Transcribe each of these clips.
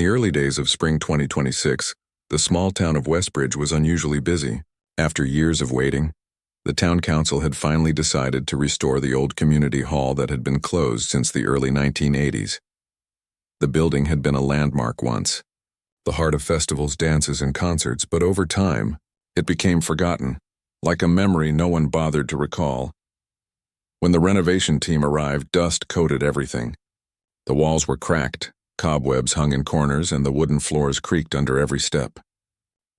the early days of spring 2026, the small town of Westbridge was unusually busy. After years of waiting, the town council had finally decided to restore the old community hall that had been closed since the early 1980s. The building had been a landmark once, the heart of festivals, dances, and concerts, but over time, it became forgotten, like a memory no one bothered to recall. When the renovation team arrived, dust coated everything. The walls were cracked, cobwebs hung in corners, and the wooden floors creaked under every step.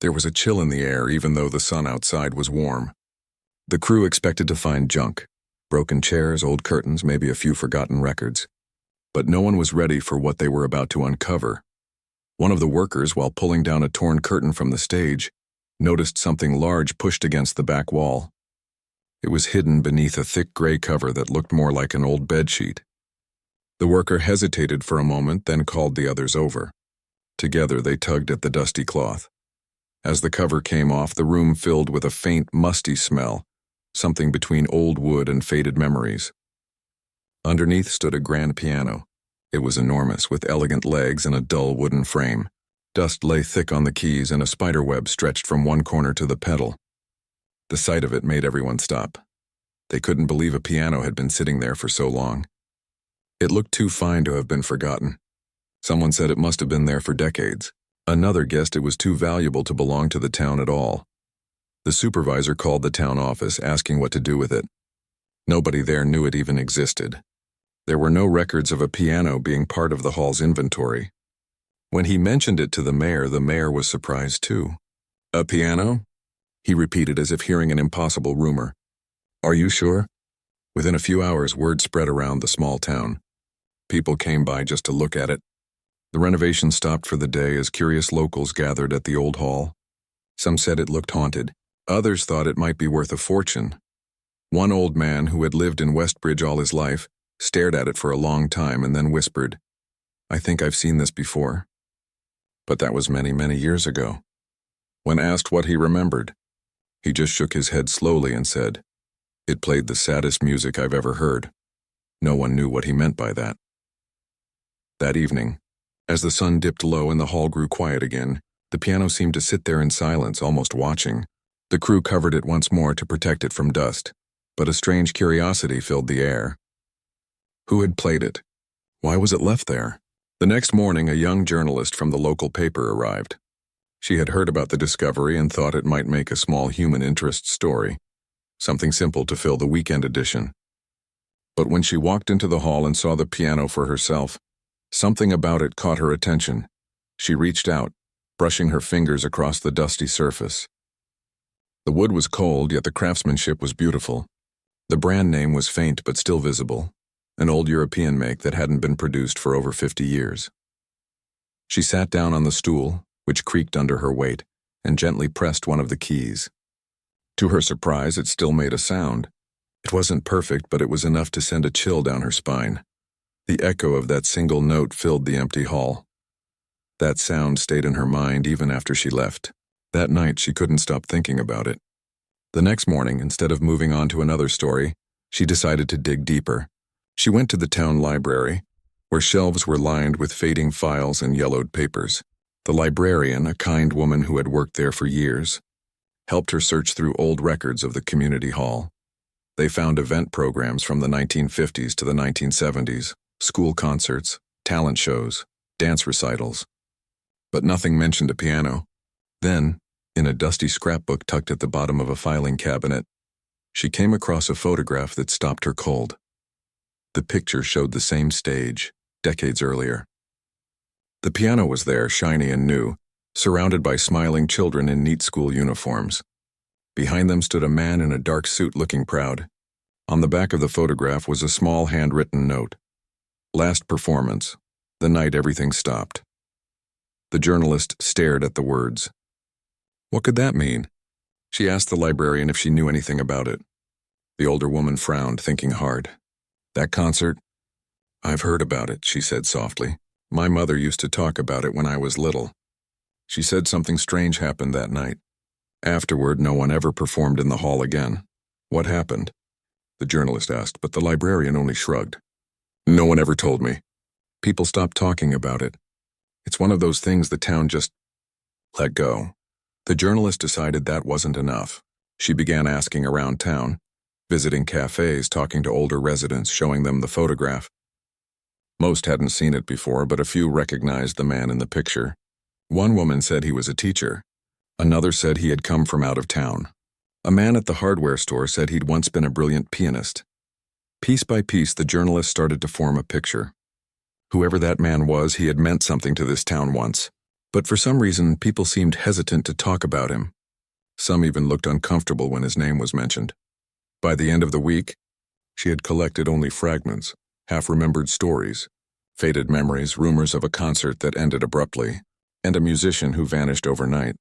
There was a chill in the air, even though the sun outside was warm. The crew expected to find junk, broken chairs, old curtains, maybe a few forgotten records. But no one was ready for what they were about to uncover. One of the workers, while pulling down a torn curtain from the stage, noticed something large pushed against the back wall. It was hidden beneath a thick gray cover that looked more like an old bedsheet. The worker hesitated for a moment, then called the others over. Together they tugged at the dusty cloth. As the cover came off, the room filled with a faint, musty smell, something between old wood and faded memories. Underneath stood a grand piano. It was enormous, with elegant legs and a dull wooden frame. Dust lay thick on the keys, and a spiderweb stretched from one corner to the pedal. The sight of it made everyone stop. They couldn't believe a piano had been sitting there for so long. It looked too fine to have been forgotten. Someone said it must have been there for decades. Another guessed it was too valuable to belong to the town at all. The supervisor called the town office, asking what to do with it. Nobody there knew it even existed. There were no records of a piano being part of the hall's inventory. When he mentioned it to the mayor was surprised too. "A piano?" he repeated, as if hearing an impossible rumor. "Are you sure?" Within a few hours, word spread around the small town. People came by just to look at it. The renovation stopped for the day as curious locals gathered at the old hall. Some said it looked haunted. Others thought it might be worth a fortune. One old man who had lived in Westbridge all his life stared at it for a long time and then whispered, "I think I've seen this before." But that was many, many years ago. When asked what he remembered, he just shook his head slowly and said, "It played the saddest music I've ever heard." No one knew what he meant by that. That evening, as the sun dipped low and the hall grew quiet again, the piano seemed to sit there in silence, almost watching. The crew covered it once more to protect it from dust, but a strange curiosity filled the air. Who had played it? Why was it left there? The next morning, a young journalist from the local paper arrived. She had heard about the discovery and thought it might make a small human interest story, something simple to fill the weekend edition. But when she walked into the hall and saw the piano for herself, something about it caught her attention. She reached out, brushing her fingers across the dusty surface. The wood was cold, yet the craftsmanship was beautiful. The brand name was faint but still visible, an old European make that hadn't been produced for over 50 years. She sat down on the stool, which creaked under her weight, and gently pressed one of the keys. To her surprise, it still made a sound. It wasn't perfect, but it was enough to send a chill down her spine. The echo of that single note filled the empty hall. That sound stayed in her mind even after she left. That night, she couldn't stop thinking about it. The next morning, instead of moving on to another story, she decided to dig deeper. She went to the town library, where shelves were lined with fading files and yellowed papers. The librarian, a kind woman who had worked there for years, helped her search through old records of the community hall. They found event programs from the 1950s to the 1970s, school concerts, talent shows, dance recitals. But nothing mentioned a piano. Then, in a dusty scrapbook tucked at the bottom of a filing cabinet, she came across a photograph that stopped her cold. The picture showed the same stage, decades earlier. The piano was there, shiny and new, surrounded by smiling children in neat school uniforms. Behind them stood a man in a dark suit looking proud. On the back of the photograph was a small handwritten note. "Last performance, the night everything stopped." The journalist stared at the words. What could that mean? She asked the librarian if she knew anything about it. The older woman frowned, thinking hard. "That concert? I've heard about it," she said softly. "My mother used to talk about it when I was little. She said something strange happened that night. Afterward, no one ever performed in the hall again." "What happened?" the journalist asked, but the librarian only shrugged. "No one ever told me. People stopped talking about it. It's one of those things the town just let go. The journalist decided that wasn't enough. She began asking around town, visiting cafes, talking to older residents, showing them the photograph. Most hadn't seen it before, but a few recognized the man in the picture. One woman said he was a teacher. Another said he had come from out of town. A man at the hardware store said he'd once been a brilliant pianist. Piece by piece, the journalist started to form a picture. Whoever that man was, he had meant something to this town once. But for some reason, people seemed hesitant to talk about him. Some even looked uncomfortable when his name was mentioned. By the end of the week, she had collected only fragments, half-remembered stories, faded memories, rumors of a concert that ended abruptly, and a musician who vanished overnight.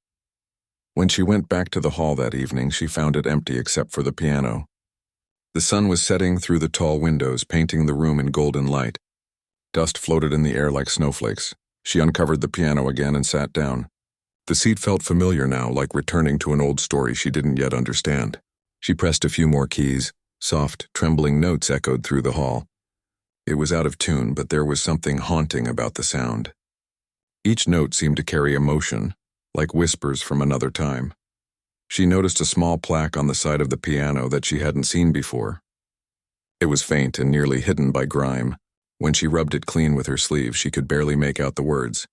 When she went back to the hall that evening, she found it empty except for the piano. The sun was setting through the tall windows, painting the room in golden light. Dust floated in the air like snowflakes. She uncovered the piano again and sat down. The seat felt familiar now, like returning to an old story she didn't yet understand. She pressed a few more keys. Soft, trembling notes echoed through the hall. It was out of tune, but there was something haunting about the sound. Each note seemed to carry emotion, like whispers from another time. She noticed a small plaque on the side of the piano that she hadn't seen before. It was faint and nearly hidden by grime. When she rubbed it clean with her sleeve, she could barely make out the words.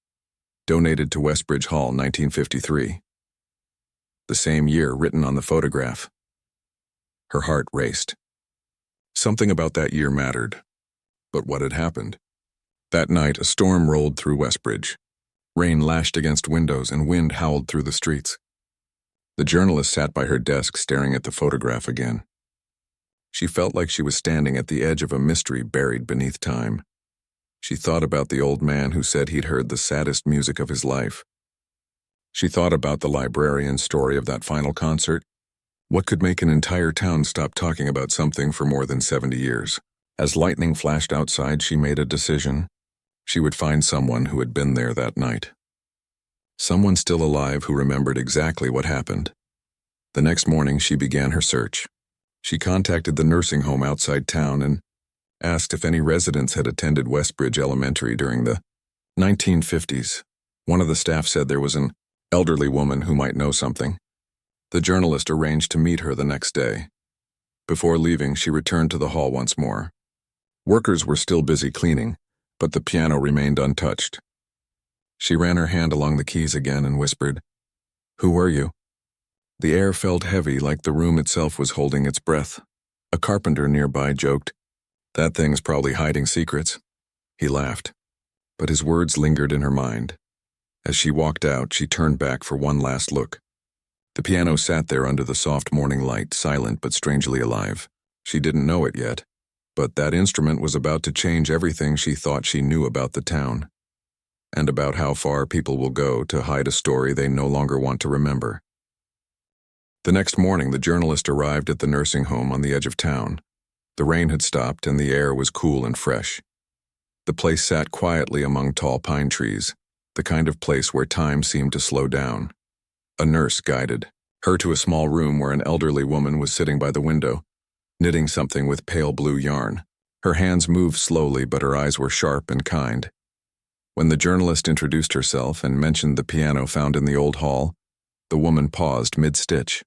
Donated to Westbridge Hall, 1953. The same year written on the photograph. Her heart raced. Something about that year mattered. But what had happened? That night, a storm rolled through Westbridge. Rain lashed against windows and wind howled through the streets. The journalist sat by her desk staring at the photograph again. She felt like she was standing at the edge of a mystery buried beneath time. She thought about the old man who said he'd heard the saddest music of his life. She thought about the librarian's story of that final concert. What could make an entire town stop talking about something for more than 70 years? As lightning flashed outside, she made a decision. She would find someone who had been there that night. Someone still alive who remembered exactly what happened. The next morning, she began her search. She contacted the nursing home outside town and asked if any residents had attended Westbridge Elementary during the 1950s. One of the staff said there was an elderly woman who might know something. The journalist arranged to meet her the next day. Before leaving, she returned to the hall once more. Workers were still busy cleaning, but the piano remained untouched. She ran her hand along the keys again and whispered, "Who were you?" The air felt heavy, like the room itself was holding its breath. A carpenter nearby joked, "That thing's probably hiding secrets." He laughed, but his words lingered in her mind. As she walked out, she turned back for one last look. The piano sat there under the soft morning light, silent but strangely alive. She didn't know it yet, but that instrument was about to change everything she thought she knew about the town, and about how far people will go to hide a story they no longer want to remember. The next morning, the journalist arrived at the nursing home on the edge of town. The rain had stopped and the air was cool and fresh. The place sat quietly among tall pine trees, the kind of place where time seemed to slow down. A nurse guided her to a small room where an elderly woman was sitting by the window, knitting something with pale blue yarn. Her hands moved slowly, but her eyes were sharp and kind. When the journalist introduced herself and mentioned the piano found in the old hall, the woman paused mid-stitch.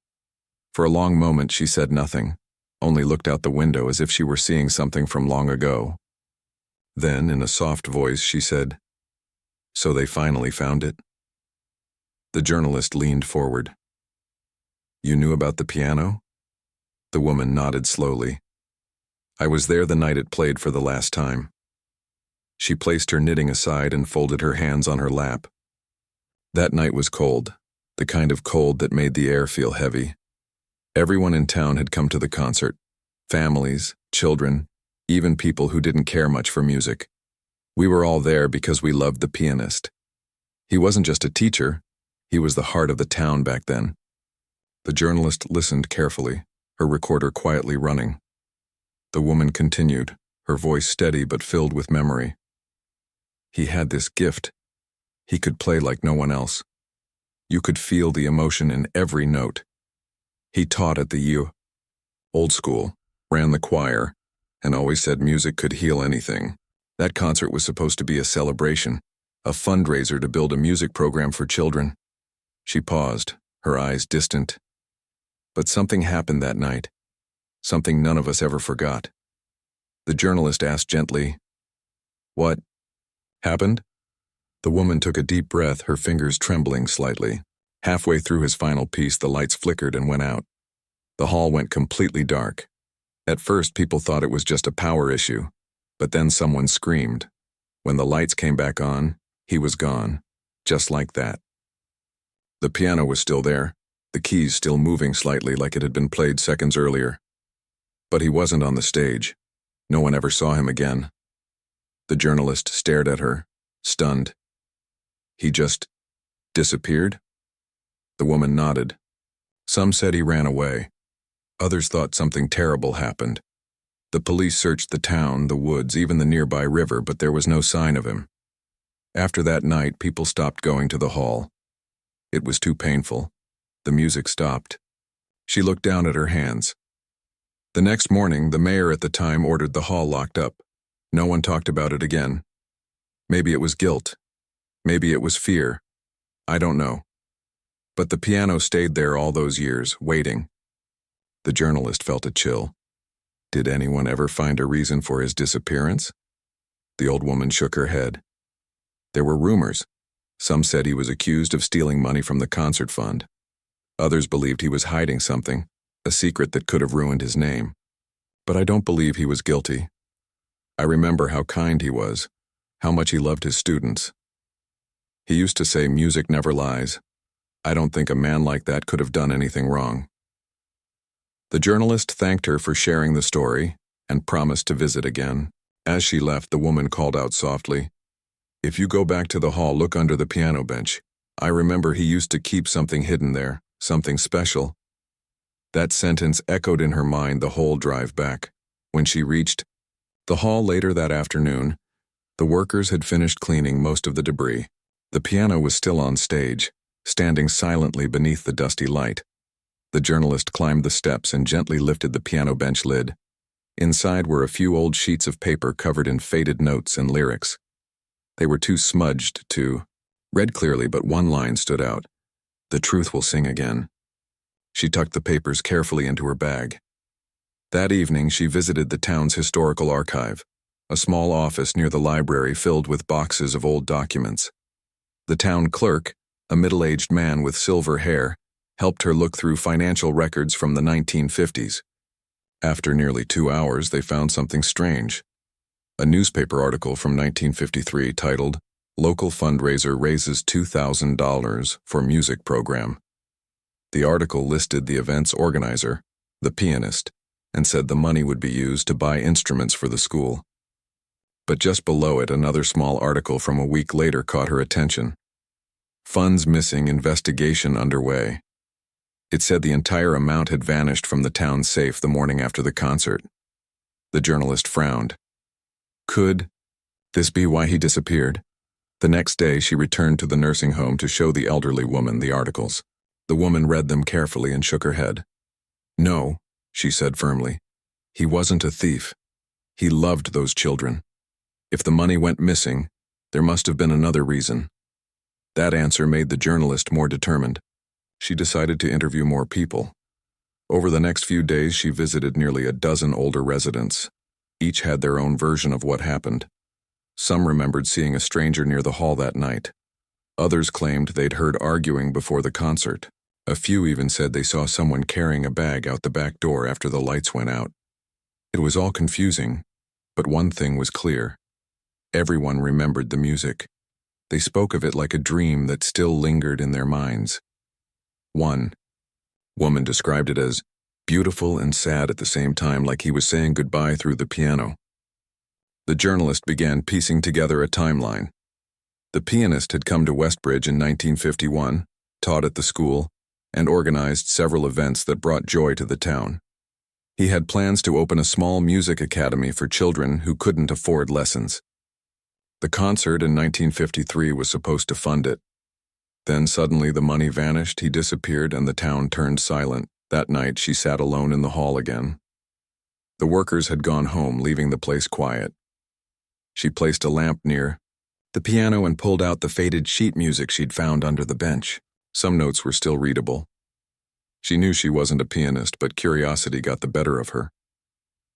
For a long moment she said nothing, only looked out the window as if she were seeing something from long ago. Then, in a soft voice, she said, "So they finally found it?" The journalist leaned forward. "You knew about the piano?" The woman nodded slowly. "I was there the night it played for the last time." She placed her knitting aside and folded her hands on her lap. That night was cold, the kind of cold that made the air feel heavy. Everyone in town had come to the concert. Families, children, even people who didn't care much for music. We were all there because we loved the pianist. He wasn't just a teacher, he was the heart of the town back then. The journalist listened carefully, her recorder quietly running. The woman continued, her voice steady but filled with memory. "He had this gift. He could play like no one else. You could feel the emotion in every note. He taught at the old school, ran the choir, and always said music could heal anything. That concert was supposed to be a celebration, a fundraiser to build a music program for children. She paused, her eyes distant. But something happened that night, something none of us ever forgot. The journalist asked gently, "What happened?" The woman took a deep breath, her fingers trembling slightly. Halfway through his final piece, the lights flickered and went out. The hall went completely dark. At first, people thought it was just a power issue, but then someone screamed. When the lights came back on, he was gone, just like that. The piano was still there, the keys still moving slightly like it had been played seconds earlier. But he wasn't on the stage. No one ever saw him again. The journalist stared at her, stunned. He just disappeared? The woman nodded. Some said he ran away. Others thought something terrible happened. The police searched the town, the woods, even the nearby river, but there was no sign of him. After that night, people stopped going to the hall. It was too painful. The music stopped. She looked down at her hands. The next morning, the mayor at the time ordered the hall locked up. No one talked about it again. Maybe it was guilt. Maybe it was fear. I don't know. But the piano stayed there all those years, waiting. The journalist felt a chill. Did anyone ever find a reason for his disappearance? The old woman shook her head. There were rumors. Some said he was accused of stealing money from the concert fund. Others believed he was hiding something, a secret that could have ruined his name. But I don't believe he was guilty. I remember how kind he was, how much he loved his students. He used to say music never lies. I don't think a man like that could have done anything wrong. The journalist thanked her for sharing the story and promised to visit again. As she left, the woman called out softly, "If you go back to the hall, look under the piano bench. I remember he used to keep something hidden there, something special." That sentence echoed in her mind the whole drive back. When she reached the hall later that afternoon, the workers had finished cleaning most of the debris. The piano was still on stage, standing silently beneath the dusty light. The journalist climbed the steps and gently lifted the piano bench lid. Inside were a few old sheets of paper covered in faded notes and lyrics. They were too smudged to read clearly, but one line stood out. "The truth will sing again." She tucked the papers carefully into her bag. That evening, she visited the town's historical archive, a small office near the library filled with boxes of old documents. The town clerk, a middle-aged man with silver hair, helped her look through financial records from the 1950s. After nearly 2 hours, they found something strange. A newspaper article from 1953 titled, "Local Fundraiser Raises $2,000 for Music Program." The article listed the event's organizer, the pianist, and said the money would be used to buy instruments for the school. But just below it, another small article from a week later caught her attention. "Funds missing, investigation underway." It said the entire amount had vanished from the town's safe the morning after the concert. The journalist frowned. Could this be why he disappeared? The next day, she returned to the nursing home to show the elderly woman the articles. The woman read them carefully and shook her head. "No," she said firmly. "He wasn't a thief. He loved those children. If the money went missing, there must have been another reason." That answer made the journalist more determined. She decided to interview more people. Over the next few days, she visited nearly a dozen older residents. Each had their own version of what happened. Some remembered seeing a stranger near the hall that night. Others claimed they'd heard arguing before the concert. A few even said they saw someone carrying a bag out the back door after the lights went out. It was all confusing, but one thing was clear. Everyone remembered the music. They spoke of it like a dream that still lingered in their minds. One woman described it as beautiful and sad at the same time, like he was saying goodbye through the piano. The journalist began piecing together a timeline. The pianist had come to Westbridge in 1951, taught at the school, and organized several events that brought joy to the town. He had plans to open a small music academy for children who couldn't afford lessons. The concert in 1953 was supposed to fund it. Then suddenly the money vanished, he disappeared, and the town turned silent. That night she sat alone in the hall again. The workers had gone home, leaving the place quiet. She placed a lamp near the piano and pulled out the faded sheet music she'd found under the bench. Some notes were still readable. She knew she wasn't a pianist, but curiosity got the better of her.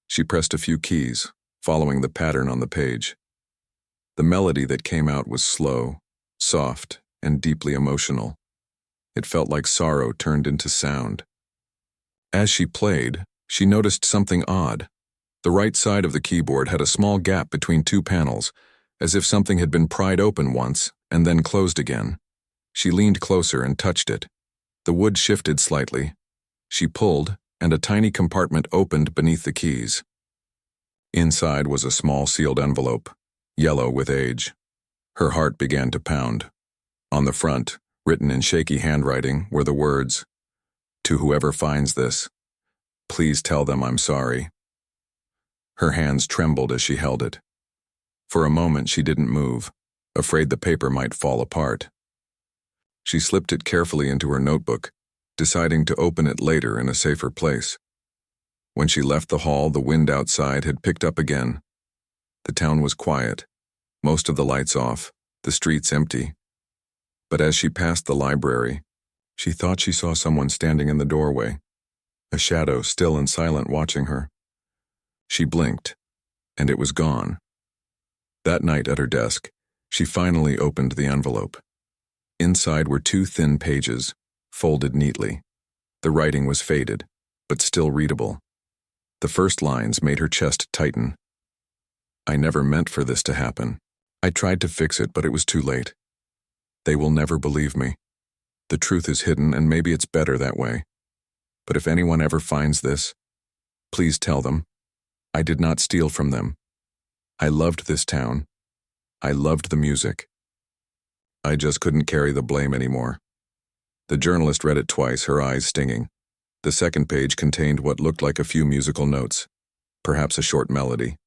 She pressed a few keys, following the pattern on the page. The melody that came out was slow, soft, and deeply emotional. It felt like sorrow turned into sound. As she played, she noticed something odd. The right side of the keyboard had a small gap between two panels, as if something had been pried open once and then closed again. She leaned closer and touched it. The wood shifted slightly. She pulled, and a tiny compartment opened beneath the keys. Inside was a small sealed envelope, yellow with age. Her heart began to pound. On the front, written in shaky handwriting, were the words, "To whoever finds this, please tell them I'm sorry." Her hands trembled as she held it. For a moment she didn't move, afraid the paper might fall apart. She slipped it carefully into her notebook, deciding to open it later in a safer place. When she left the hall, the wind outside had picked up again. The town was quiet, most of the lights off, the streets empty. But as she passed the library, she thought she saw someone standing in the doorway, a shadow still and silent watching her. She blinked, and it was gone. That night at her desk, she finally opened the envelope. Inside were two thin pages, folded neatly. The writing was faded, but still readable. The first lines made her chest tighten. "I never meant for this to happen. I tried to fix it, but it was too late. They will never believe me. The truth is hidden, and maybe it's better that way. But if anyone ever finds this, please tell them. I did not steal from them. I loved this town. I loved the music. I just couldn't carry the blame anymore." The journalist read it twice, her eyes stinging. The second page contained what looked like a few musical notes, perhaps a short melody.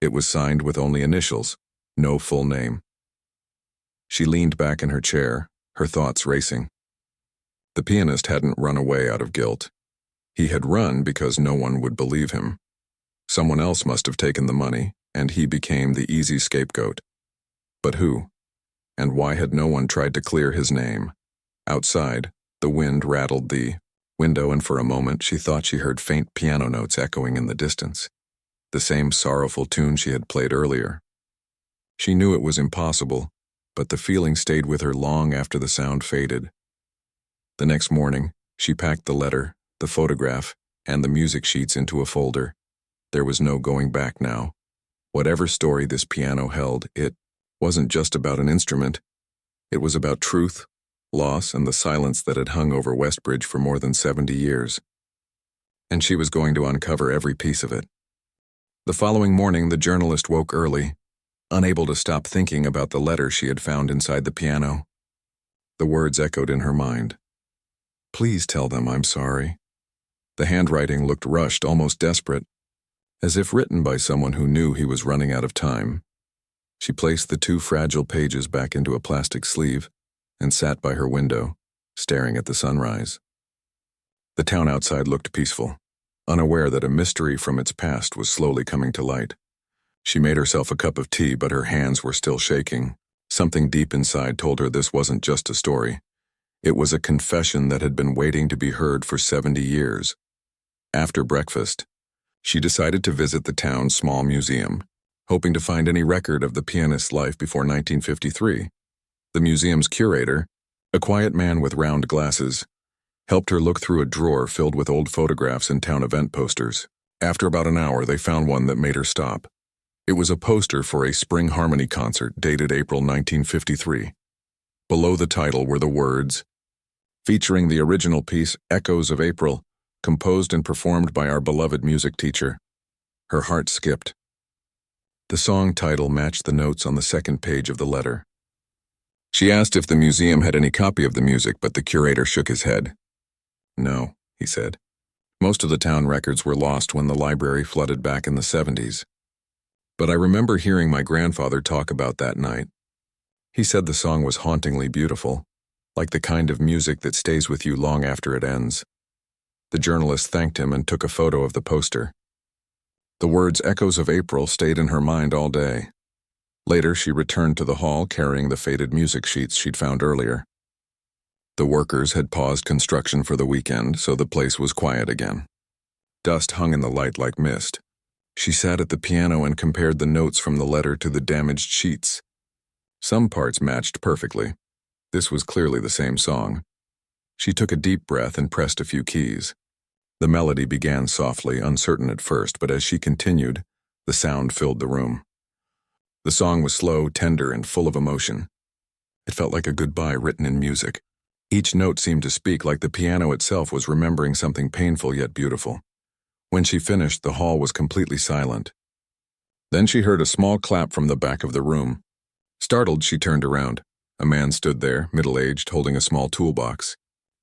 It was signed with only initials, no full name. She leaned back in her chair, her thoughts racing. The pianist hadn't run away out of guilt. He had run because no one would believe him. Someone else must have taken the money, and he became the easy scapegoat. But who? And why had no one tried to clear his name? Outside, the wind rattled the window, and for a moment she thought she heard faint piano notes echoing in the distance, the same sorrowful tune she had played earlier. She knew it was impossible, but the feeling stayed with her long after the sound faded. The next morning, she packed the letter, the photograph, and the music sheets into a folder. There was no going back now. Whatever story this piano held, it wasn't just about an instrument. It was about truth, loss, and the silence that had hung over Westbridge for more than 70 years. And she was going to uncover every piece of it. The following morning, the journalist woke early, unable to stop thinking about the letter she had found inside the piano. The words echoed in her mind. "Please tell them I'm sorry." The handwriting looked rushed, almost desperate, as if written by someone who knew he was running out of time. She placed the two fragile pages back into a plastic sleeve and sat by her window, staring at the sunrise. The town outside looked peaceful, unaware that a mystery from its past was slowly coming to light. She made herself a cup of tea, but her hands were still shaking. Something deep inside told her this wasn't just a story. It was a confession that had been waiting to be heard for 70 years. After breakfast, she decided to visit the town's small museum, hoping to find any record of the pianist's life before 1953. The museum's curator, a quiet man with round glasses, helped her look through a drawer filled with old photographs and town event posters. After about an hour, they found one that made her stop. It was a poster for a spring harmony concert dated April 1953. Below the title were the words, "Featuring the original piece, Echoes of April, composed and performed by our beloved music teacher." Her heart skipped. The song title matched the notes on the second page of the letter. She asked if the museum had any copy of the music, but the curator shook his head. "No," he said. "Most of the town records were lost when the library flooded back in the 70s. But I remember hearing my grandfather talk about that night. He said the song was hauntingly beautiful, like the kind of music that stays with you long after it ends." The journalist thanked him and took a photo of the poster. The words "Echoes of April" stayed in her mind all day. Later, she returned to the hall carrying the faded music sheets she'd found earlier. The workers had paused construction for the weekend, so the place was quiet again. Dust hung in the light like mist. She sat at the piano and compared the notes from the letter to the damaged sheets. Some parts matched perfectly. This was clearly the same song. She took a deep breath and pressed a few keys. The melody began softly, uncertain at first, but as she continued, the sound filled the room. The song was slow, tender, and full of emotion. It felt like a goodbye written in music. Each note seemed to speak like the piano itself was remembering something painful yet beautiful. When she finished, the hall was completely silent. Then she heard a small clap from the back of the room. Startled, she turned around. A man stood there, middle-aged, holding a small toolbox.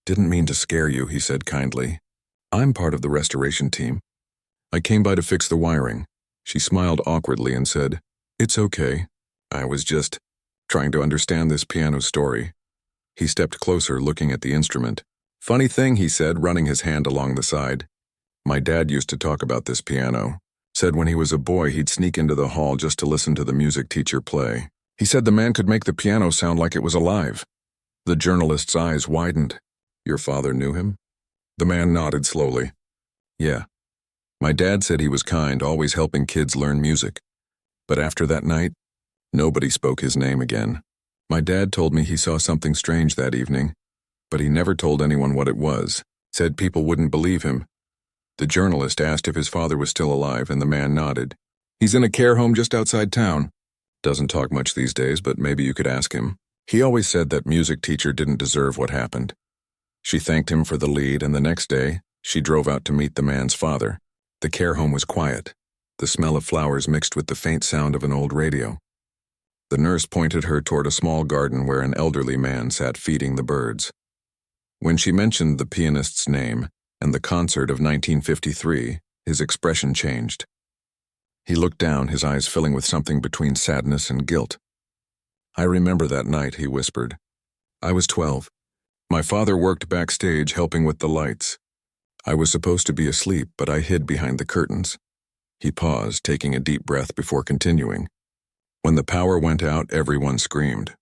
"Didn't mean to scare you," he said kindly. "I'm part of the restoration team. I came by to fix the wiring." She smiled awkwardly and said, "It's okay. I was just trying to understand this piano story." He stepped closer, looking at the instrument. "Funny thing," he said, running his hand along the side. "My dad used to talk about this piano. Said when he was a boy he'd sneak into the hall just to listen to the music teacher play. He said the man could make the piano sound like it was alive." The journalist's eyes widened. "Your father knew him?" The man nodded slowly. "Yeah. My dad said he was kind, always helping kids learn music. But after that night, nobody spoke his name again. My dad told me he saw something strange that evening, but he never told anyone what it was. Said people wouldn't believe him." The journalist asked if his father was still alive, and the man nodded. "He's in a care home just outside town. Doesn't talk much these days, but maybe you could ask him. He always said that music teacher didn't deserve what happened." She thanked him for the lead, and the next day, she drove out to meet the man's father. The care home was quiet. The smell of flowers mixed with the faint sound of an old radio. The nurse pointed her toward a small garden where an elderly man sat feeding the birds. When she mentioned the pianist's name and the concert of 1953, his expression changed. He looked down, his eyes filling with something between sadness and guilt. "I remember that night," he whispered. "I was 12. My father worked backstage helping with the lights. I was supposed to be asleep, but I hid behind the curtains." He paused, taking a deep breath before continuing. "When the power went out, everyone screamed.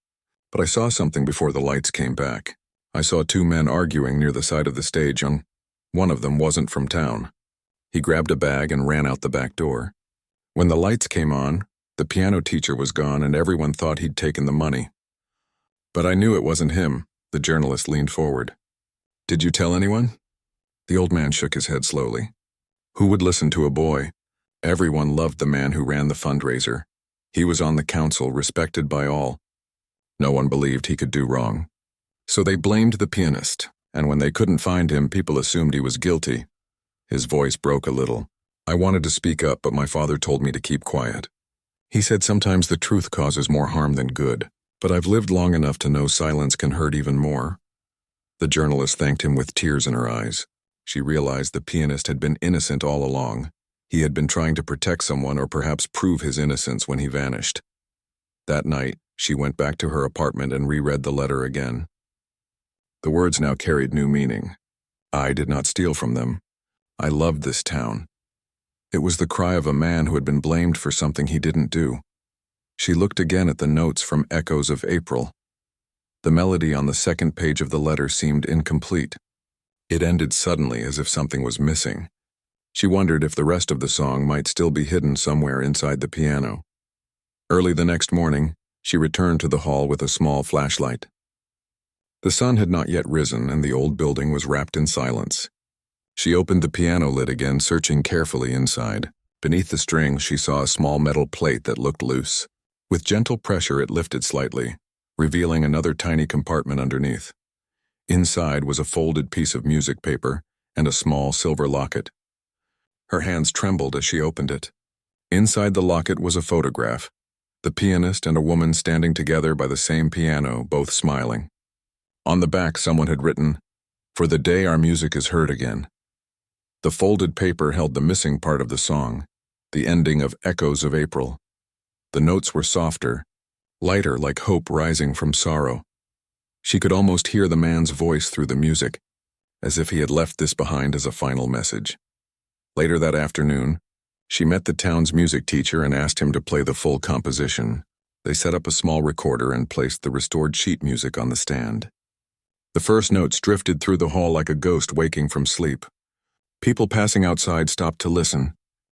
But I saw something before the lights came back. I saw two men arguing near the side of the stage, and one of them wasn't from town. He grabbed a bag and ran out the back door. When the lights came on, the piano teacher was gone and everyone thought he'd taken the money. But I knew it wasn't him." The journalist leaned forward. "Did you tell anyone?" The old man shook his head slowly. "Who would listen to a boy? Everyone loved the man who ran the fundraiser. He was on the council, respected by all. No one believed he could do wrong. So they blamed the pianist, and when they couldn't find him, people assumed he was guilty." His voice broke a little. "I wanted to speak up, but my father told me to keep quiet. He said sometimes the truth causes more harm than good, but I've lived long enough to know silence can hurt even more." The journalist thanked him with tears in her eyes. She realized the pianist had been innocent all along. He had been trying to protect someone or perhaps prove his innocence when he vanished. That night, she went back to her apartment and reread the letter again. The words now carried new meaning. I did not steal from them. I loved this town. It was the cry of a man who had been blamed for something he didn't do. She looked again at the notes from Echoes of April. The melody on the second page of the letter seemed incomplete. It ended suddenly as if something was missing. She wondered if the rest of the song might still be hidden somewhere inside the piano. Early the next morning, she returned to the hall with a small flashlight. The sun had not yet risen and the old building was wrapped in silence. She opened the piano lid again, searching carefully inside. Beneath the strings, she saw a small metal plate that looked loose. With gentle pressure, it lifted slightly, revealing another tiny compartment underneath. Inside was a folded piece of music paper and a small silver locket. Her hands trembled as she opened it. Inside the locket was a photograph. The pianist and a woman standing together by the same piano, both smiling. On the back, someone had written, "For the day our music is heard again." The folded paper held the missing part of the song, the ending of Echoes of April. The notes were softer, lighter, like hope rising from sorrow. She could almost hear the man's voice through the music, as if he had left this behind as a final message. Later that afternoon, she met the town's music teacher and asked him to play the full composition. They set up a small recorder and placed the restored sheet music on the stand. The first notes drifted through the hall like a ghost waking from sleep. People passing outside stopped to listen.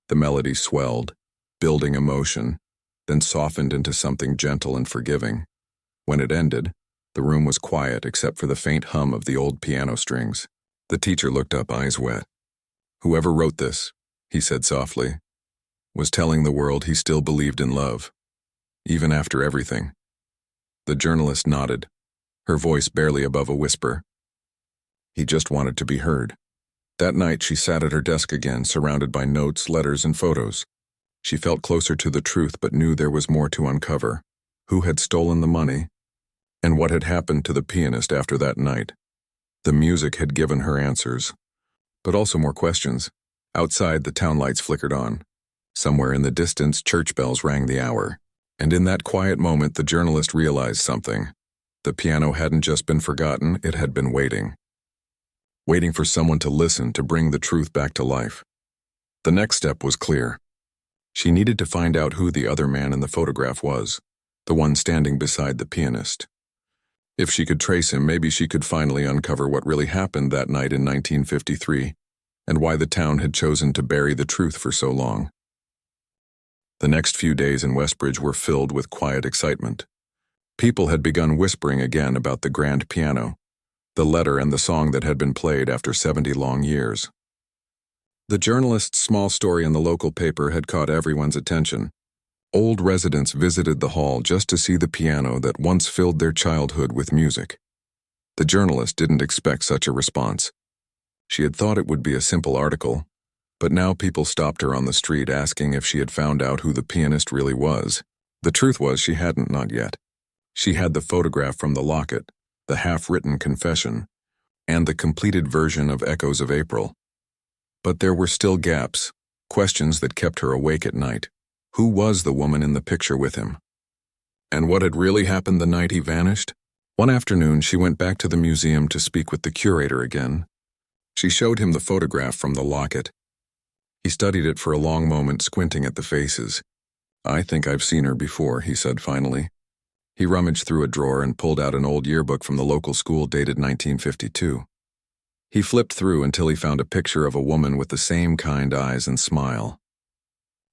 The melody swelled, building emotion, then softened into something gentle and forgiving. When it ended, the room was quiet except for the faint hum of the old piano strings. The teacher looked up, eyes wet. "Whoever wrote this," he said softly, "was telling the world he still believed in love, even after everything." The journalist nodded, her voice barely above a whisper. He just wanted to be heard. That night she sat at her desk again, surrounded by notes, letters, and photos. She felt closer to the truth but knew there was more to uncover. Who had stolen the money? And what had happened to the pianist after that night? The music had given her answers, but also more questions. Outside, the town lights flickered on. Somewhere in the distance, church bells rang the hour. And in that quiet moment, the journalist realized something. The piano hadn't just been forgotten, it had been waiting. Waiting for someone to listen, to bring the truth back to life. The next step was clear. She needed to find out who the other man in the photograph was, the one standing beside the pianist. If she could trace him, maybe she could finally uncover what really happened that night in 1953, and why the town had chosen to bury the truth for so long. The next few days in Westbridge were filled with quiet excitement. People had begun whispering again about the grand piano, the letter and the song that had been played after 70 long years. The journalist's small story in the local paper had caught everyone's attention. Old residents visited the hall just to see the piano that once filled their childhood with music. The journalist didn't expect such a response. She had thought it would be a simple article, but now people stopped her on the street asking if she had found out who the pianist really was. The truth was she hadn't, not yet. She had the photograph from the locket, the half-written confession, and the completed version of Echoes of April. But there were still gaps, questions that kept her awake at night. Who was the woman in the picture with him? And what had really happened the night he vanished? One afternoon, she went back to the museum to speak with the curator again. She showed him the photograph from the locket. He studied it for a long moment, squinting at the faces. "I think I've seen her before," he said finally. He rummaged through a drawer and pulled out an old yearbook from the local school dated 1952. He flipped through until he found a picture of a woman with the same kind eyes and smile.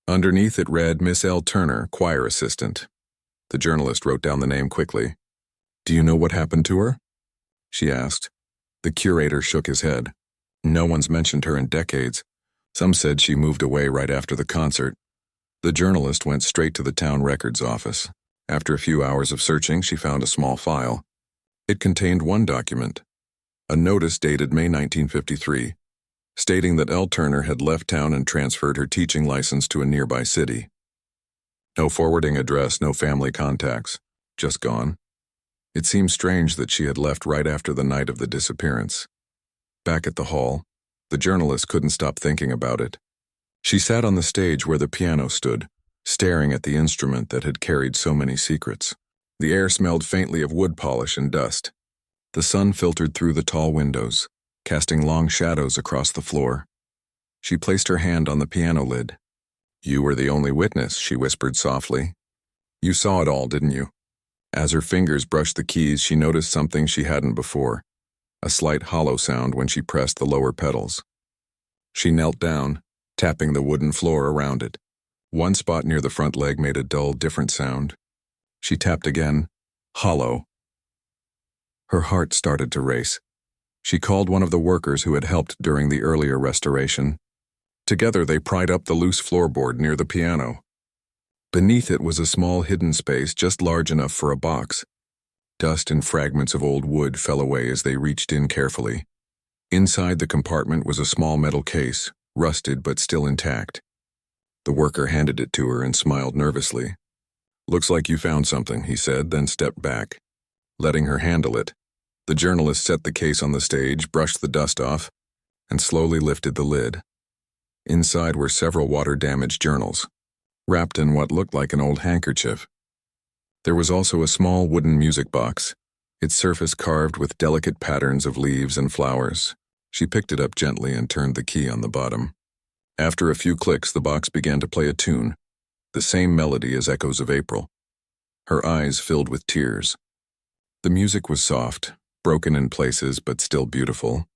Underneath it read, "Miss L. Turner, choir assistant." The journalist wrote down the name quickly. "Do you know what happened to her?" she asked. The curator shook his head. "No one's mentioned her in decades. Some said she moved away right after the concert." The journalist went straight to the town records office. After a few hours of searching, she found a small file. It contained one document, a notice dated May 1953, stating that L. Turner had left town and transferred her teaching license to a nearby city. No forwarding address, no family contacts, just gone. It seemed strange that she had left right after the night of the disappearance. Back at the hall, the journalist couldn't stop thinking about it. She sat on the stage where the piano stood, staring at the instrument that had carried so many secrets. The air smelled faintly of wood polish and dust. The sun filtered through the tall windows, casting long shadows across the floor. She placed her hand on the piano lid. "You were the only witness," she whispered softly. "You saw it all, didn't you?" As her fingers brushed the keys, she noticed something she hadn't before, a slight hollow sound when she pressed the lower pedals. She knelt down, tapping the wooden floor around it. One spot near the front leg made a dull, different sound. She tapped again, hollow. Her heart started to race. She called one of the workers who had helped during the earlier restoration. Together they pried up the loose floorboard near the piano. Beneath it was a small hidden space just large enough for a box. Dust and fragments of old wood fell away as they reached in carefully. Inside the compartment was a small metal case, rusted but still intact. The worker handed it to her and smiled nervously. "Looks like you found something," he said, then stepped back. Letting her handle it, the journalist set the case on the stage, brushed the dust off, and slowly lifted the lid. Inside were several water-damaged journals, wrapped in what looked like an old handkerchief. There was also a small wooden music box, its surface carved with delicate patterns of leaves and flowers. She picked it up gently and turned the key on the bottom. After a few clicks, the box began to play a tune, the same melody as Echoes of April. her eyes filled with tears. The music was soft, broken in places but still beautiful.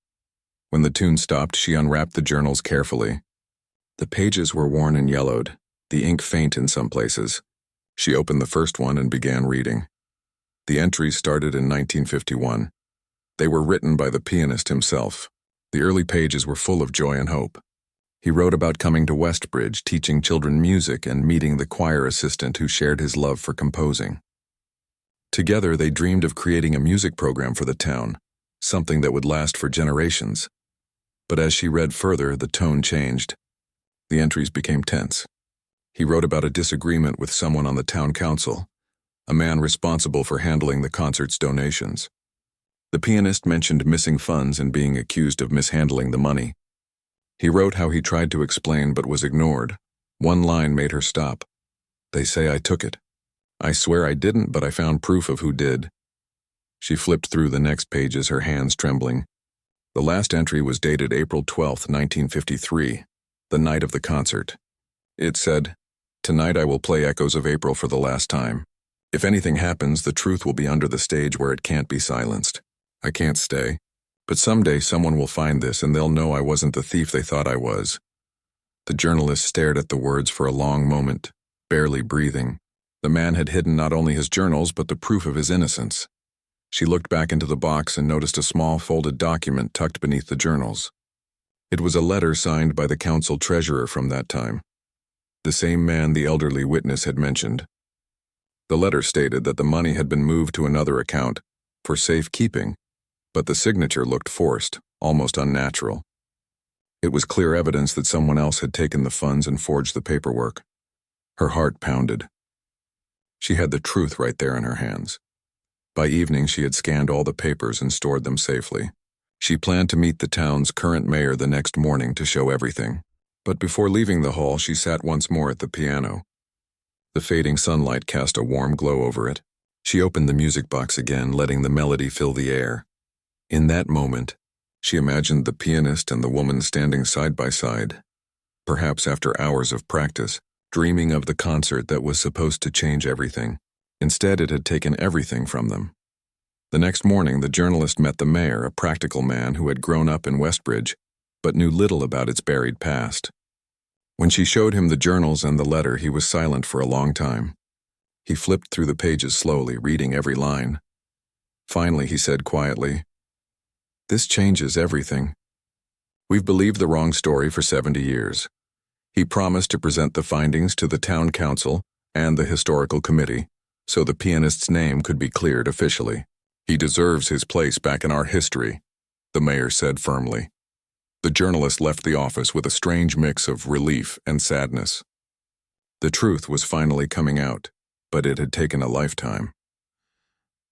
When the tune stopped, she unwrapped the journals carefully. The pages were worn and yellowed, the ink faint in some places. She opened the first one and began reading. The entries started in 1951. They were written by the pianist himself. The early pages were full of joy and hope. He wrote about coming to Westbridge, teaching children music, and meeting the choir assistant who shared his love for composing. Together, they dreamed of creating a music program for the town, something that would last for generations. But as she read further, the tone changed. The entries became tense. He wrote about a disagreement with someone on the town council, a man responsible for handling the concert's donations. The pianist mentioned missing funds and being accused of mishandling the money. He wrote how he tried to explain but was ignored. One line made her stop. "They say I took it. I swear I didn't, but I found proof of who did." She flipped through the next pages, her hands trembling. The last entry was dated April 12, 1953, the night of the concert. It said, "Tonight I will play Echoes of April for the last time. If anything happens, the truth will be under the stage where it can't be silenced. I can't stay. But someday someone will find this and they'll know I wasn't the thief they thought I was." The journalist stared at the words for a long moment, barely breathing. The man had hidden not only his journals but the proof of his innocence. She looked back into the box and noticed a small folded document tucked beneath the journals. It was a letter signed by the council treasurer from that time, the same man the elderly witness had mentioned. The letter stated that the money had been moved to another account for safekeeping, but the signature looked forced, almost unnatural. It was clear evidence that someone else had taken the funds and forged the paperwork. Her heart pounded. She had the truth right there in her hands. By evening, she had scanned all the papers and stored them safely. She planned to meet the town's current mayor the next morning to show everything. But before leaving the hall, she sat once more at the piano. The fading sunlight cast a warm glow over it. She opened the music box again, letting the melody fill the air. In that moment, she imagined the pianist and the woman standing side by side, perhaps after hours of practice, dreaming of the concert that was supposed to change everything. Instead, it had taken everything from them. The next morning, the journalist met the mayor, a practical man who had grown up in Westbridge, but knew little about its buried past. When she showed him the journals and the letter, he was silent for a long time. He flipped through the pages slowly, reading every line. Finally, he said quietly, "This changes everything. We've believed the wrong story for 70 years. He promised to present the findings to the town council and the historical committee, so the pianist's name could be cleared officially. He deserves his place back in our history," the mayor said firmly. The journalist left the office with a strange mix of relief and sadness. The truth was finally coming out, but it had taken a lifetime.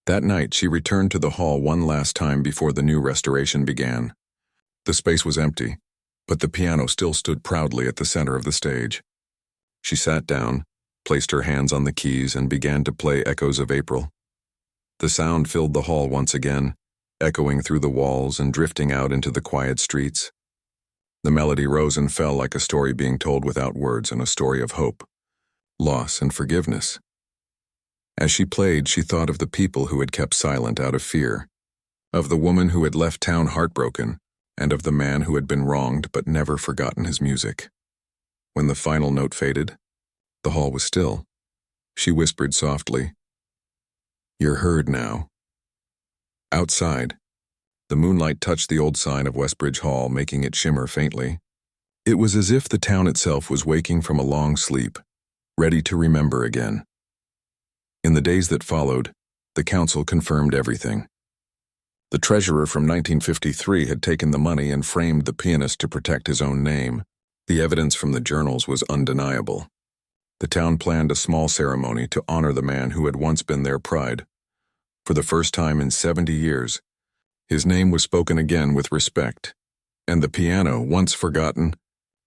That night, she returned to the hall one last time before the new restoration began. The space was empty, but the piano still stood proudly at the center of the stage. She sat down, placed her hands on the keys, and began to play Echoes of April. The sound filled the hall once again, echoing through the walls and drifting out into the quiet streets. The melody rose and fell like a story being told without words, and a story of hope, loss, and forgiveness. As she played, she thought of the people who had kept silent out of fear, of the woman who had left town heartbroken, and of the man who had been wronged but never forgotten his music. When the final note faded, the hall was still. She whispered softly, "You're heard now." Outside, the moonlight touched the old sign of Westbridge Hall, making it shimmer faintly. It was as if the town itself was waking from a long sleep, ready to remember again. In the days that followed, the council confirmed everything. The treasurer from 1953 had taken the money and framed the pianist to protect his own name. The evidence from the journals was undeniable. The town planned a small ceremony to honor the man who had once been their pride. For the first time in 70 years, his name was spoken again with respect, and the piano, once forgotten,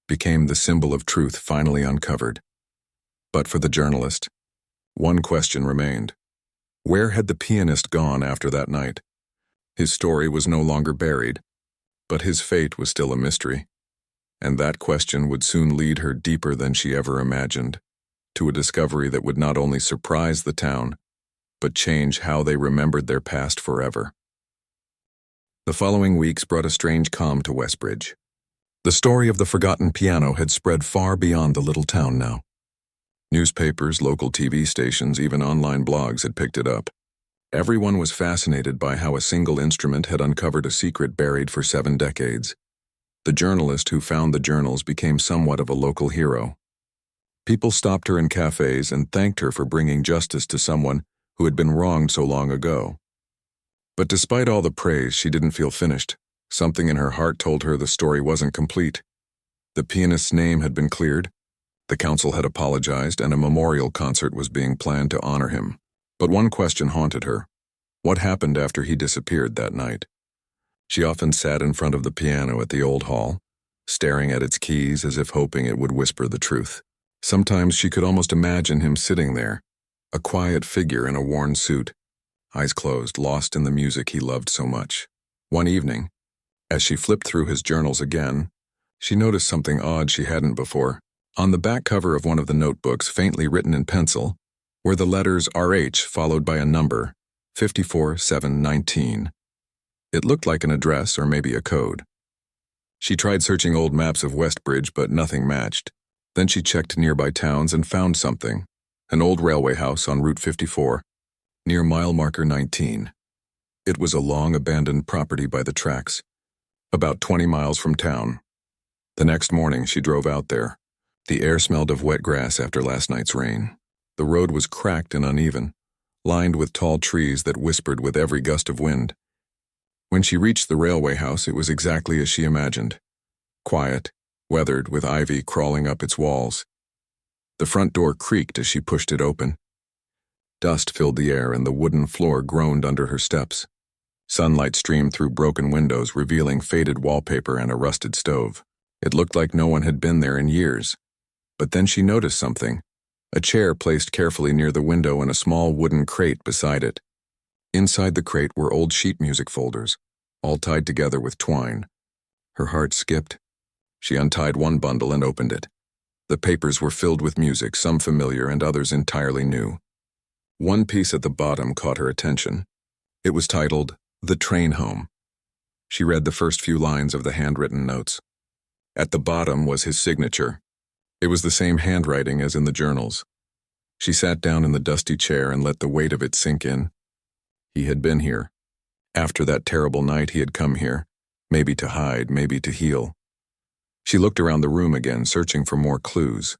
became the symbol of truth finally uncovered. But for the journalist, one question remained. Where had the pianist gone after that night? His story was no longer buried, but his fate was still a mystery, and that question would soon lead her deeper than she ever imagined, to a discovery that would not only surprise the town, but change how they remembered their past forever. The following weeks brought a strange calm to Westbridge. The story of the forgotten piano had spread far beyond the little town now. Newspapers, local TV stations, even online blogs had picked it up. Everyone was fascinated by how a single instrument had uncovered a secret buried for 7 decades. The journalist who found the journals became somewhat of a local hero. People stopped her in cafes and thanked her for bringing justice to someone who had been wronged so long ago. But despite all the praise, she didn't feel finished. Something in her heart told her the story wasn't complete. The pianist's name had been cleared, the council had apologized, and a memorial concert was being planned to honor him. But one question haunted her. What happened after he disappeared that night? She often sat in front of the piano at the old hall, staring at its keys as if hoping it would whisper the truth. Sometimes she could almost imagine him sitting there, a quiet figure in a worn suit, eyes closed, lost in the music he loved so much. One evening, as she flipped through his journals again, she noticed something odd she hadn't before. On the back cover of one of the notebooks, faintly written in pencil, were the letters RH followed by a number, 54719. It looked like an address or maybe a code. She tried searching old maps of Westbridge, but nothing matched. Then she checked nearby towns and found something, an old railway house on Route 54, near mile marker 19. It was a long abandoned property by the tracks, about 20 miles from town. The next morning she drove out there. The air smelled of wet grass after last night's rain. The road was cracked and uneven, lined with tall trees that whispered with every gust of wind. When she reached the railway house, it was exactly as she imagined. Quiet, weathered, with ivy crawling up its walls. The front door creaked as she pushed it open. Dust filled the air and the wooden floor groaned under her steps. Sunlight streamed through broken windows, revealing faded wallpaper and a rusted stove. It looked like no one had been there in years. But then she noticed something. A chair placed carefully near the window and a small wooden crate beside it. Inside the crate were old sheet music folders, all tied together with twine. Her heart skipped. She untied one bundle and opened it. The papers were filled with music, some familiar and others entirely new. One piece at the bottom caught her attention. It was titled, "The Train Home." She read the first few lines of the handwritten notes. At the bottom was his signature. It was the same handwriting as in the journals. She sat down in the dusty chair and let the weight of it sink in. He had been here. After that terrible night, he had come here, maybe to hide, maybe to heal. She looked around the room again, searching for more clues.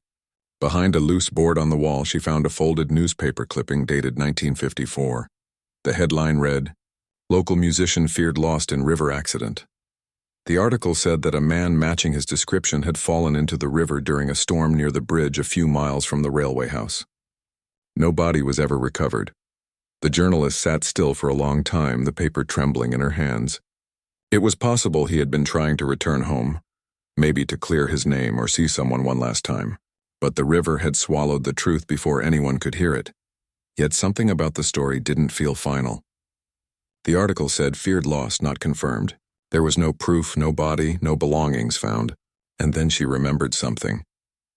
Behind a loose board on the wall, she found a folded newspaper clipping dated 1954. The headline read, "Local musician feared lost in river accident." The article said that a man matching his description had fallen into the river during a storm near the bridge a few miles from the railway house. No body was ever recovered. The journalist sat still for a long time, the paper trembling in her hands. It was possible he had been trying to return home, maybe to clear his name or see someone one last time. But the river had swallowed the truth before anyone could hear it. Yet something about the story didn't feel final. The article said feared lost, not confirmed. There was no proof, no body, no belongings found. And then she remembered something.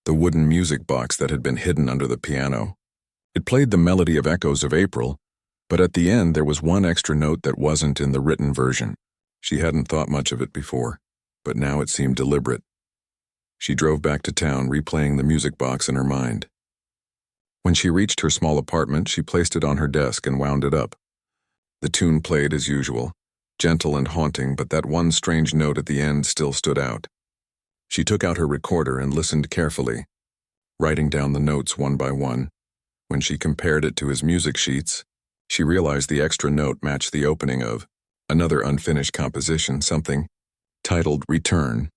The wooden music box that had been hidden under the piano. It played the melody of Echoes of April, but at the end there was one extra note that wasn't in the written version. She hadn't thought much of it before, but now it seemed deliberate. She drove back to town, replaying the music box in her mind. When she reached her small apartment, she placed it on her desk and wound it up. The tune played as usual, gentle and haunting, but that one strange note at the end still stood out. She took out her recorder and listened carefully, writing down the notes one by one. When she compared it to his music sheets, she realized the extra note matched the opening of another unfinished composition, something titled Return.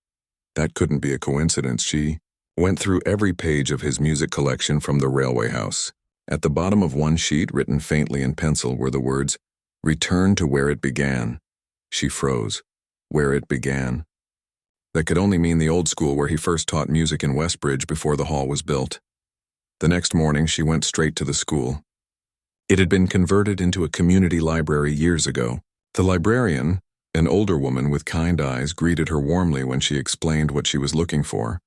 That couldn't be a coincidence. She went through every page of his music collection from the railway house. At the bottom of one sheet, written faintly in pencil, were the words, "Return to where it began." She froze. Where it began? That could only mean the old school where he first taught music in Westbridge before the hall was built. The next morning, she went straight to the school. It had been converted into a community library years ago. The librarian, an older woman with kind eyes, greeted her warmly when she explained what she was looking for.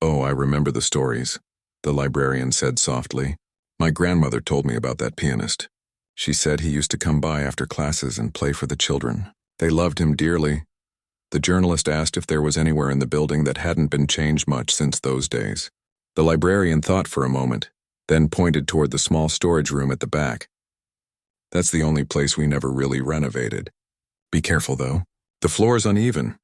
"Oh, I remember the stories," the librarian said softly. "My grandmother told me about that pianist. She said he used to come by after classes and play for the children. They loved him dearly. The journalist asked if there was anywhere in the building that hadn't been changed much since those days. The librarian thought for a moment, then pointed toward the small storage room at the back. That's the only place we never really renovated. Be careful, though. The floor's uneven.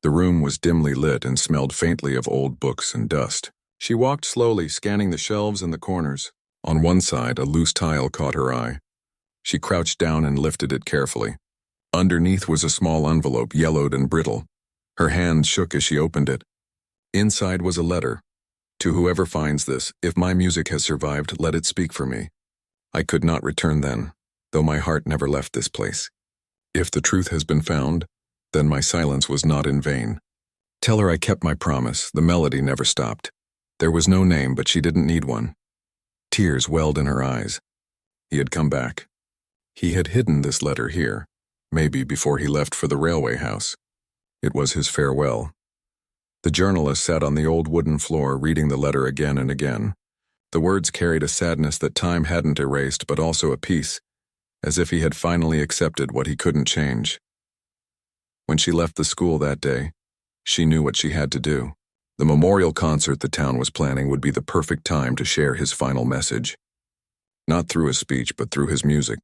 The room was dimly lit and smelled faintly of old books and dust. She walked slowly, scanning the shelves and the corners. On one side, a loose tile caught her eye. She crouched down and lifted it carefully. Underneath was a small envelope, yellowed and brittle. Her hand shook as she opened it. Inside was a letter. To whoever finds this, if my music has survived, let it speak for me. I could not return then, though my heart never left this place. If the truth has been found, then my silence was not in vain. Tell her I kept my promise. The melody never stopped. There was no name, but she didn't need one. Tears welled in her eyes. He had come back. He had hidden this letter here, maybe before he left for the railway house. It was his farewell. The journalist sat on the old wooden floor, reading the letter again and again. The words carried a sadness that time hadn't erased, but also a peace, as if he had finally accepted what he couldn't change. When she left the school that day, she knew what she had to do. The memorial concert the town was planning would be the perfect time to share his final message. Not through a speech, but through his music,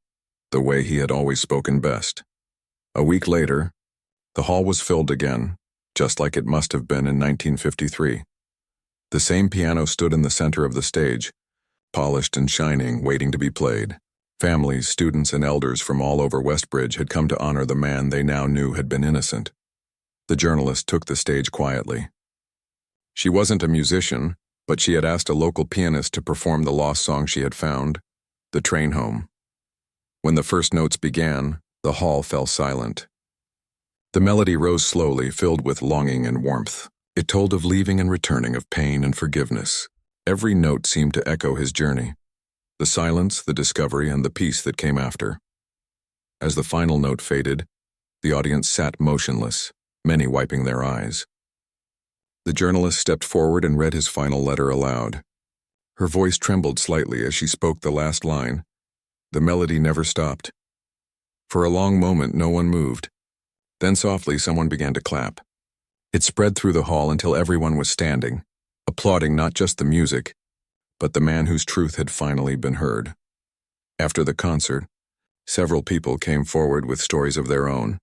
the way he had always spoken best. A week later, the hall was filled again, just like it must have been in 1953. The same piano stood in the center of the stage, polished and shining, waiting to be played. Families, students, and elders from all over Westbridge had come to honor the man they now knew had been innocent. The journalist took the stage quietly. She wasn't a musician, but she had asked a local pianist to perform the lost song she had found, The Train Home. When the first notes began, the hall fell silent. The melody rose slowly, filled with longing and warmth. It told of leaving and returning, of pain and forgiveness. Every note seemed to echo his journey. The silence, the discovery, and the peace that came after. As the final note faded, the audience sat motionless, many wiping their eyes. The journalist stepped forward and read his final letter aloud. Her voice trembled slightly as she spoke the last line. The melody never stopped. For a long moment, no one moved. Then softly, someone began to clap. It spread through the hall until everyone was standing, applauding not just the music, but the man whose truth had finally been heard. After the concert, several people came forward with stories of their own.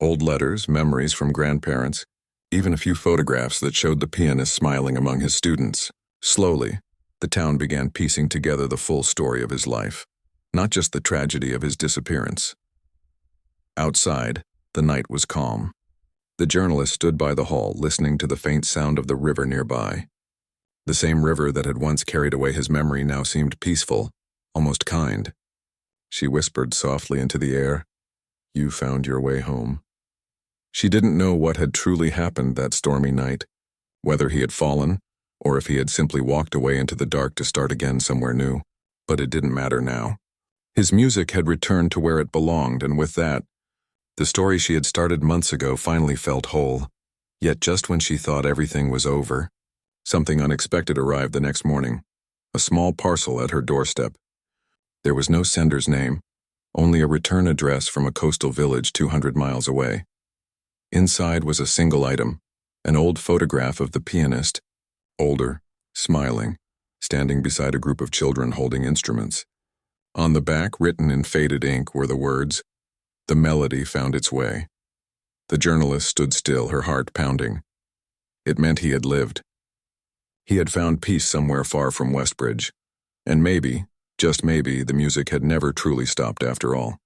Old letters, memories from grandparents, even a few photographs that showed the pianist smiling among his students. Slowly, the town began piecing together the full story of his life, not just the tragedy of his disappearance. Outside, the night was calm. The journalist stood by the hall, listening to the faint sound of the river nearby. The same river that had once carried away his memory now seemed peaceful, almost kind. She whispered softly into the air, "You found your way home." She didn't know what had truly happened that stormy night, whether he had fallen, or if he had simply walked away into the dark to start again somewhere new. But it didn't matter now. His music had returned to where it belonged, and with that, the story she had started months ago finally felt whole. Yet just when she thought everything was over, something unexpected arrived the next morning, a small parcel at her doorstep. There was no sender's name, only a return address from a coastal village 200 miles away. Inside was a single item, an old photograph of the pianist, older, smiling, standing beside a group of children holding instruments. On the back, written in faded ink, were the words, "The melody found its way." The journalist stood still, her heart pounding. It meant he had lived. He had found peace somewhere far from Westbridge, and maybe, just maybe, the music had never truly stopped after all.